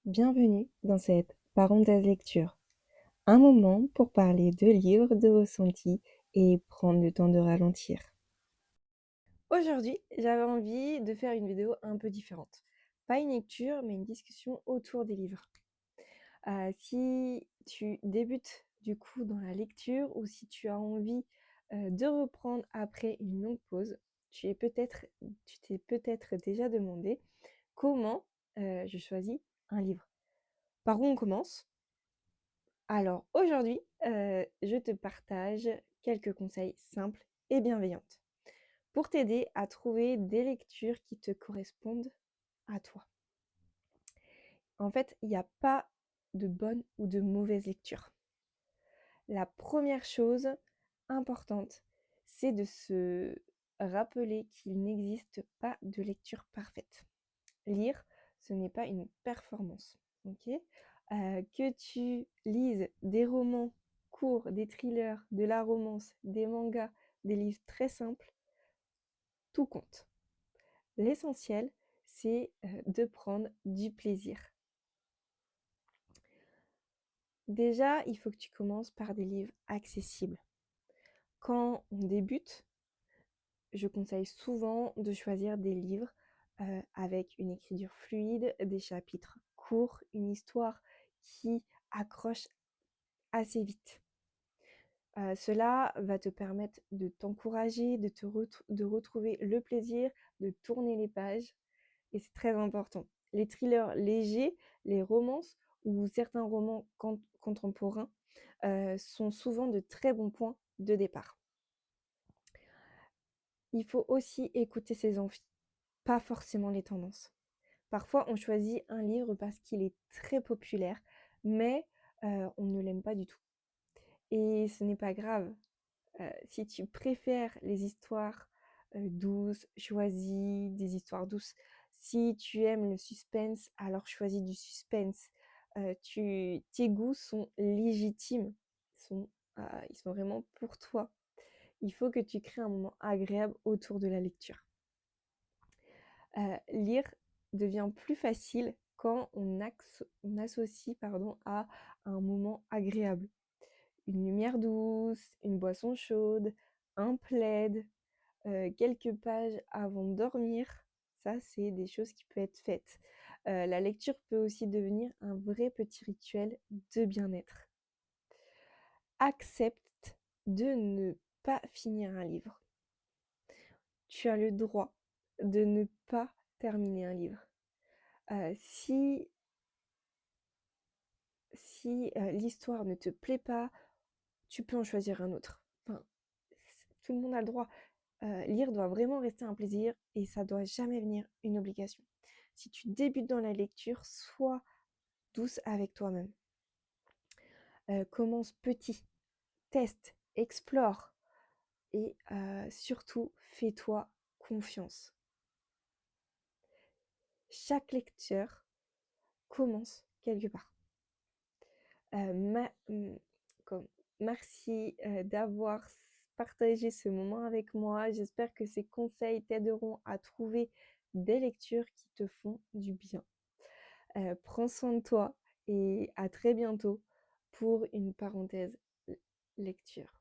Bienvenue dans cette parenthèse lecture, un moment pour parler de livres, de ressentis et prendre le temps de ralentir. Aujourd'hui, j'avais envie de faire une vidéo un peu différente. Pas une lecture, mais une discussion autour des livres. Si tu débutes du coup dans la lecture ou si tu as envie de reprendre après une longue pause, tu t'es peut-être déjà demandé comment je choisis un livre. Par où on commence? Alors aujourd'hui, je te partage quelques conseils simples et bienveillantes pour t'aider à trouver des lectures qui te correspondent à toi. En fait, il n'y a pas de bonne ou de mauvaise lecture. La première chose importante, c'est de se rappeler qu'il n'existe pas de lecture parfaite. Lire, ce n'est pas une performance, ok? Que tu lises des romans courts, des thrillers, de la romance, des mangas, des livres très simples, tout compte. L'essentiel, c'est de prendre du plaisir. Déjà, il faut que tu commences par des livres accessibles. Quand on débute, je conseille souvent de choisir des livres avec une écriture fluide, des chapitres courts, une histoire qui accroche assez vite. Cela va te permettre de t'encourager, de retrouver le plaisir, de tourner les pages et c'est très important. Les thrillers légers, les romances ou certains romans contemporains sont souvent de très bons points de départ. Il faut aussi écouter ses envies, pas forcément les tendances. Parfois, on choisit un livre parce qu'il est très populaire, mais on ne l'aime pas du tout. Et ce n'est pas grave. Si tu préfères les histoires douces, choisis des histoires douces. Si tu aimes le suspense, alors choisis du suspense. Tes goûts sont légitimes, ils sont vraiment pour toi. Il faut que tu crées un moment agréable autour de la lecture. Lire devient plus facile quand on associe à un moment agréable. Une lumière douce, une boisson chaude, un plaid, quelques pages avant de dormir, ça c'est des choses qui peuvent être faites. La lecture peut aussi devenir un vrai petit rituel de bien-être. Accepte de ne pas finir un livre. Tu as le droit de ne pas terminer un livre. Si l'histoire ne te plaît pas, tu peux en choisir un autre. Enfin, tout le monde a le droit. Lire doit vraiment rester un plaisir et ça doit jamais venir une obligation. Si tu débutes dans la lecture, sois douce avec toi-même. Commence petit, teste, explore et surtout fais-toi confiance. Chaque lecture commence quelque part. Comme, merci d'avoir partagé ce moment avec moi. J'espère que ces conseils t'aideront à trouver des lectures qui te font du bien. Prends soin de toi et à très bientôt pour une parenthèse lecture.